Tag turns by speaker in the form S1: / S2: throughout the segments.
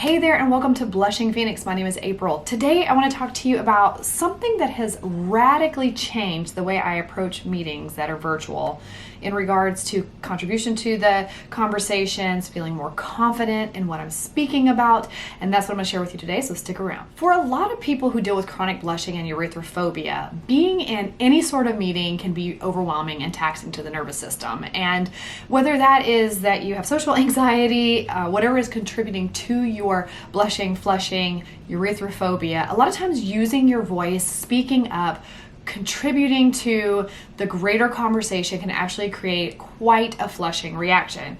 S1: Hey there and welcome to Blushing Phoenix. My name is April. Today I want to talk to you about something that has radically changed the way I approach meetings that are virtual in regards to contribution to the conversations, feeling more confident in what I'm speaking about, and that's what I'm going to share with you today, so stick around. For a lot of people who deal with chronic blushing and erythrophobia, being in any sort of meeting can be overwhelming and taxing to the nervous system. And whether that is that you have social anxiety, whatever is contributing to your blushing, flushing, erythrophobia, a lot of times using your voice, speaking up, contributing to the greater conversation can actually create quite a flushing reaction.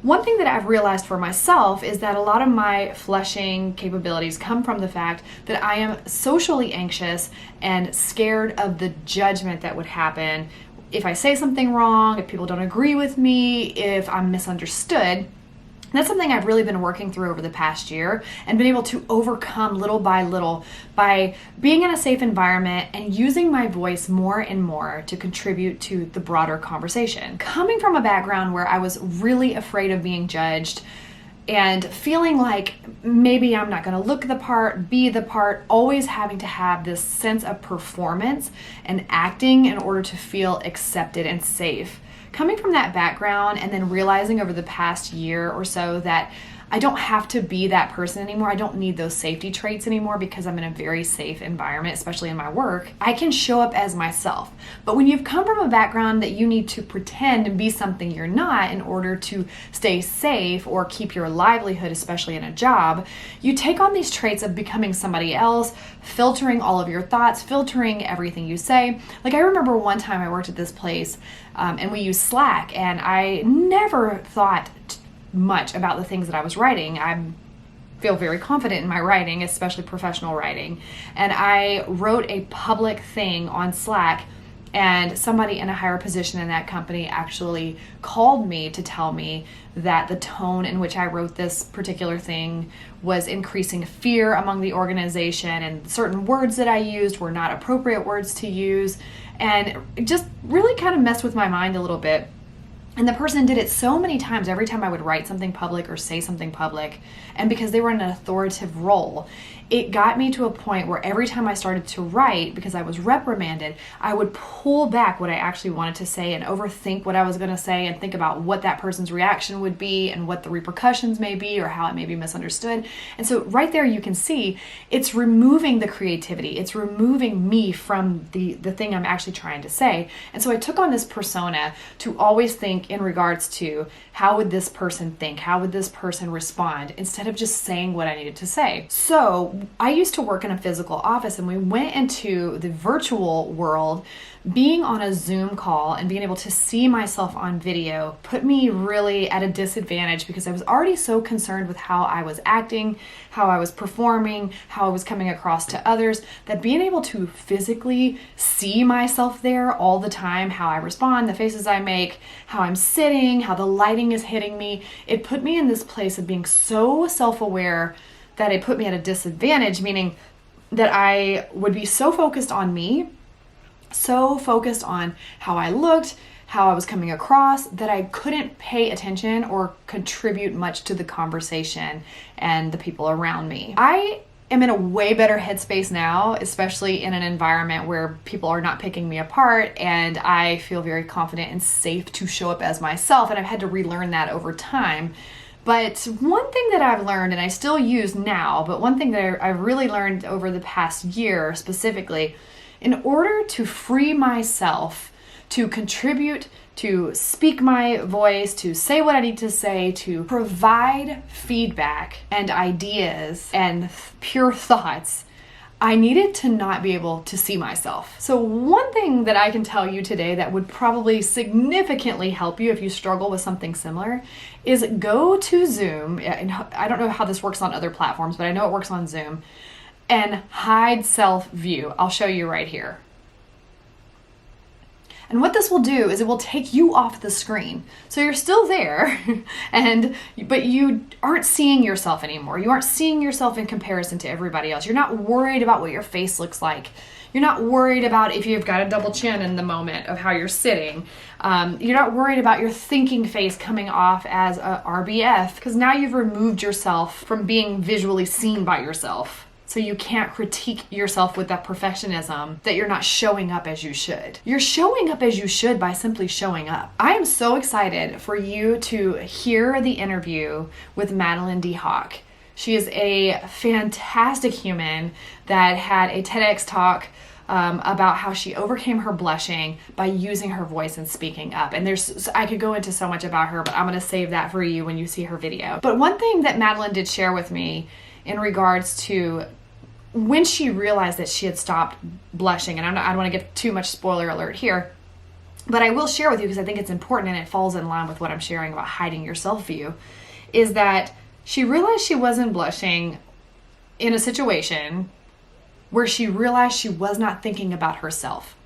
S1: One thing that I've realized for myself is that a lot of my flushing capabilities come from the fact that I am socially anxious and scared of the judgment that would happen if I say something wrong, if people don't agree with me, if I'm misunderstood. That's something I've really been working through over the past year and been able to overcome little by little by being in a safe environment and using my voice more and more to contribute to the broader conversation. Coming from a background where I was really afraid of being judged and feeling like maybe I'm not going to look the part, be the part, always having to have this sense of performance and acting in order to feel accepted and safe. Coming from that background and then realizing over the past year or so that I don't have to be that person anymore. I don't need those safety traits anymore because I'm in a very safe environment, especially in my work. I can show up as myself. But when you've come from a background that you need to pretend and be something you're not in order to stay safe or keep your livelihood, especially in a job, you take on these traits of becoming somebody else, filtering all of your thoughts, filtering everything you say. Like I remember one time I worked at this place and we used Slack, and I never thought much about the things that I was writing. I feel very confident in my writing, especially professional writing. And I wrote a public thing on Slack, and somebody in a higher position in that company actually called me to tell me that the tone in which I wrote this particular thing was increasing fear among the organization, and certain words that I used were not appropriate words to use, and it just really kind of messed with my mind a little bit. And the person did it so many times, every time I would write something public or say something public, and because they were in an authoritative role, it got me to a point where every time I started to write, because I was reprimanded, I would pull back what I actually wanted to say and overthink what I was going to say and think about what that person's reaction would be and what the repercussions may be or how it may be misunderstood. And so right there you can see it's removing the creativity. It's removing me from the thing I'm actually trying to say. And so I took on this persona to always think in regards to how would this person think? How would this person respond? Instead of just saying what I needed to say. So I used to work in a physical office, and we went into the virtual world. Being on a Zoom call and being able to see myself on video put me really at a disadvantage because I was already so concerned with how I was acting, how I was performing, how I was coming across to others, that being able to physically see myself there all the time, how I respond, the faces I make, how I'm sitting, how the lighting is hitting me, it put me in this place of being so self-aware that it put me at a disadvantage, meaning that I would be so focused on me, so focused on how I looked, how I was coming across, that I couldn't pay attention or contribute much to the conversation and the people around me. I am in a way better headspace now, especially in an environment where people are not picking me apart, and I feel very confident and safe to show up as myself, and I've had to relearn that over time. But one thing that I've learned, and I still use now, but one thing that I've really learned over the past year specifically, in order to free myself to contribute, to speak my voice, to say what I need to say, to provide feedback and ideas and pure thoughts, I needed to not be able to see myself. So one thing that I can tell you today that would probably significantly help you if you struggle with something similar is go to Zoom, and I don't know how this works on other platforms, but I know it works on Zoom, and hide self-view. I'll show you right here. And what this will do is it will take you off the screen. So you're still there, but you aren't seeing yourself anymore. You aren't seeing yourself in comparison to everybody else. You're not worried about what your face looks like. You're not worried about if you've got a double chin in the moment of how you're sitting. You're not worried about your thinking face coming off as a RBF, because now you've removed yourself from being visually seen by yourself. So you can't critique yourself with that perfectionism that you're not showing up as you should. You're showing up as you should by simply showing up. I am so excited for you to hear the interview with Madeline D. Hawk. She is a fantastic human that had a TEDx talk about how she overcame her blushing by using her voice and speaking up. And I could go into so much about her, but I'm going to save that for you when you see her video. But one thing that Madeline did share with me in regards to when she realized that she had stopped blushing, and I don't want to give too much spoiler alert here, but I will share with you because I think it's important and it falls in line with what I'm sharing about hiding your self-view, is that she realized she wasn't blushing in a situation where she realized she was not thinking about herself.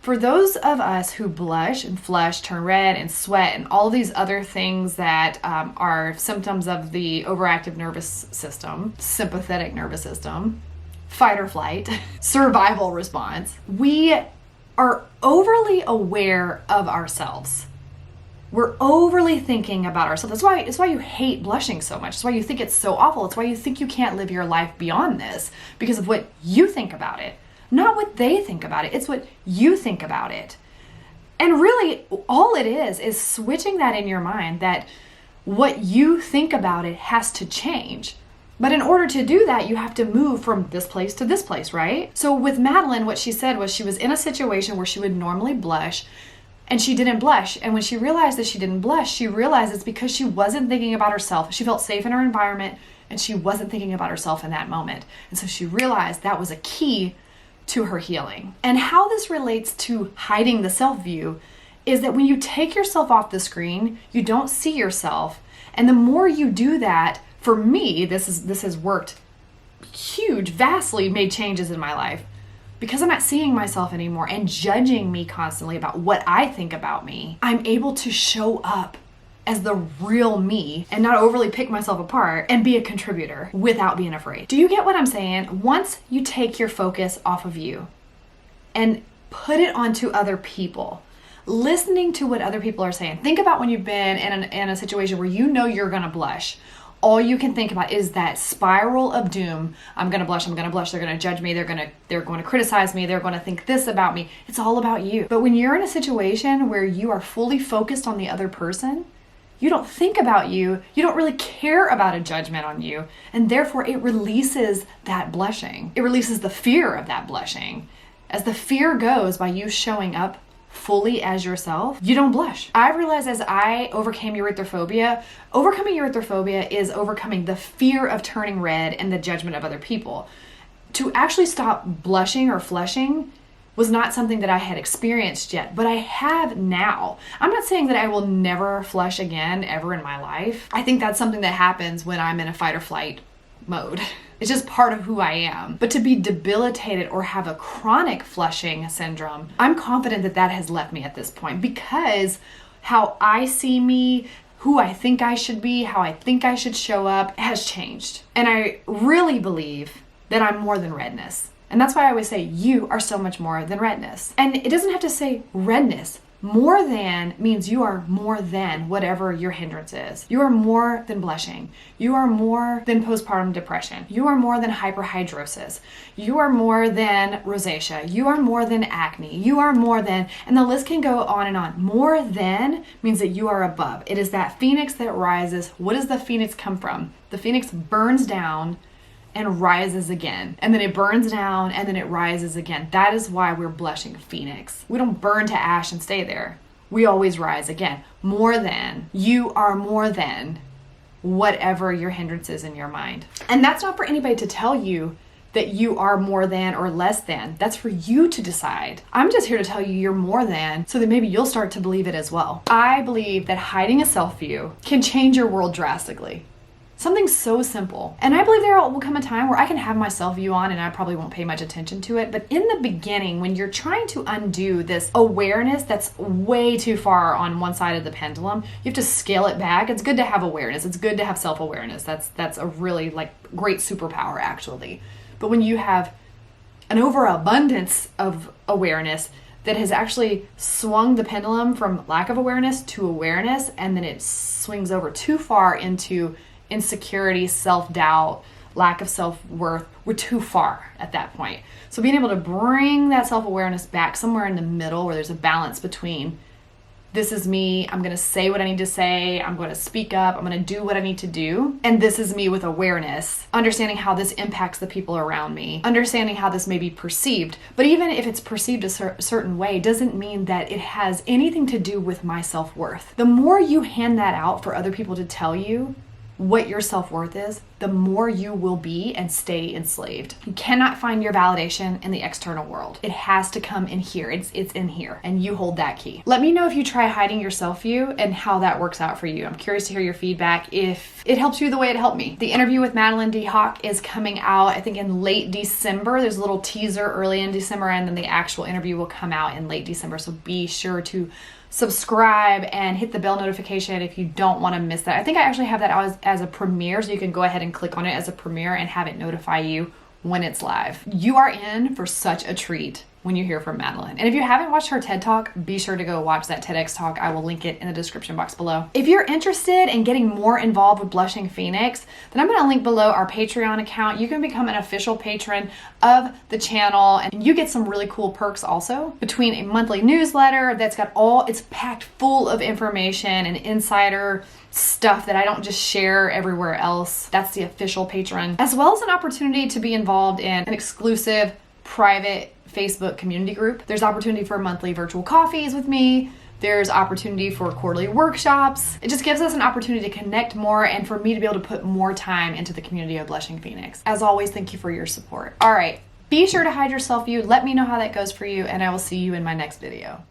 S1: For those of us who blush and flush, turn red and sweat and all these other things that are symptoms of the overactive nervous system, sympathetic nervous system, fight or flight, survival response, we are overly aware of ourselves. We're overly thinking about ourselves. It's why you hate blushing so much. It's why you think it's so awful. It's why you think you can't live your life beyond this, because of what you think about it. Not what they think about it. It's what you think about it. And really, all it is switching that in your mind, that what you think about it has to change. But in order to do that, you have to move from this place to this place, right? So with Madeline, what she said was she was in a situation where she would normally blush, and she didn't blush. And when she realized that she didn't blush, she realized it's because she wasn't thinking about herself. She felt safe in her environment, and she wasn't thinking about herself in that moment. And so she realized that was a key to her healing. And how this relates to hiding the self-view is that when you take yourself off the screen, you don't see yourself. And the more you do that, for me, this has worked huge, vastly made changes in my life. Because I'm not seeing myself anymore and judging me constantly about what I think about me, I'm able to show up as the real me and not overly pick myself apart and be a contributor without being afraid. Do you get what I'm saying? Once you take your focus off of you and put it onto other people, listening to what other people are saying. Think about when you've been in a situation where you know you're gonna blush. All you can think about is that spiral of doom. I'm gonna blush, they're gonna judge me, they're going to criticize me, they're gonna think this about me. It's all about you. But when you're in a situation where you are fully focused on the other person, you don't think about you don't really care about a judgment on you, and therefore it releases that blushing. It releases the fear of that blushing. As the fear goes by you showing up fully as yourself, you don't blush. I've realized as I overcame erythrophobia, overcoming erythrophobia is overcoming the fear of turning red and the judgment of other people. To actually stop blushing or flushing was not something that I had experienced yet, but I have now. I'm not saying that I will never flush again ever in my life. I think that's something that happens when I'm in a fight or flight mode. It's just part of who I am. But to be debilitated or have a chronic flushing syndrome, I'm confident that that has left me at this point, because how I see me, who I think I should be, how I think I should show up has changed. And I really believe that I'm more than redness. And that's why I always say you are so much more than redness. And it doesn't have to say redness. More than means you are more than whatever your hindrance is. You are more than blushing. You are more than postpartum depression. You are more than hyperhidrosis. You are more than rosacea. You are more than acne. You are more than, and the list can go on and on. More than means that you are above. It is that phoenix that rises. What does the phoenix come from? The phoenix burns down and rises again. And then it burns down and then it rises again. That is why we're blushing phoenix. We don't burn to ash and stay there. We always rise again. More than. You are more than whatever your hindrance is in your mind. And that's not for anybody to tell you that you are more than or less than. That's for you to decide. I'm just here to tell you you're more than, so that maybe you'll start to believe it as well. I believe that hiding a self-view can change your world drastically. Something so simple. And I believe there will come a time where I can have my self-view on and I probably won't pay much attention to it. But in the beginning, when you're trying to undo this awareness that's way too far on one side of the pendulum, you have to scale it back. It's good to have awareness. It's good to have self-awareness. That's a really great superpower, actually. But when you have an overabundance of awareness that has actually swung the pendulum from lack of awareness to awareness, and then it swings over too far into insecurity, self-doubt, lack of self-worth, we're too far at that point. So being able to bring that self-awareness back somewhere in the middle where there's a balance between this is me, I'm going to say what I need to say, I'm going to speak up, I'm going to do what I need to do, and this is me with awareness, understanding how this impacts the people around me, understanding how this may be perceived. But even if it's perceived a certain way, doesn't mean that it has anything to do with my self-worth. The more you hand that out for other people to tell you what your self-worth is, the more you will be and stay enslaved. You cannot find your validation in the external world. It has to come in here. It's in here, and you hold that key. Let me know if you try hiding your self-view and how that works out for you. I'm curious to hear your feedback if it helps you the way it helped me. The interview with Madeline D. Hawk is coming out, I think, in late December. There's a little teaser early in December, and then the actual interview will come out in late December. So be sure to subscribe and hit the bell notification if you don't want to miss that. I think I actually have that as a premiere, so you can go ahead and click on it as a premiere and have it notify you when it's live. You are in for such a treat when you hear from Madeline. And if you haven't watched her TED Talk, be sure to go watch that TEDx talk. I will link it in the description box below. If you're interested in getting more involved with Blushing Phoenix, then I'm going to link below our Patreon account. You can become an official patron of the channel, and you get some really cool perks also, between a monthly newsletter that's got it's packed full of information and insider stuff that I don't just share everywhere else. That's the official patron, as well as an opportunity to be involved in an exclusive private Facebook community group. There's opportunity for monthly virtual coffees with me. There's opportunity for quarterly workshops. It just gives us an opportunity to connect more and for me to be able to put more time into the community of Blushing Phoenix. As always, thank you for your support. All right, be sure to hide your self-view. Let me know how that goes for you, and I will see you in my next video.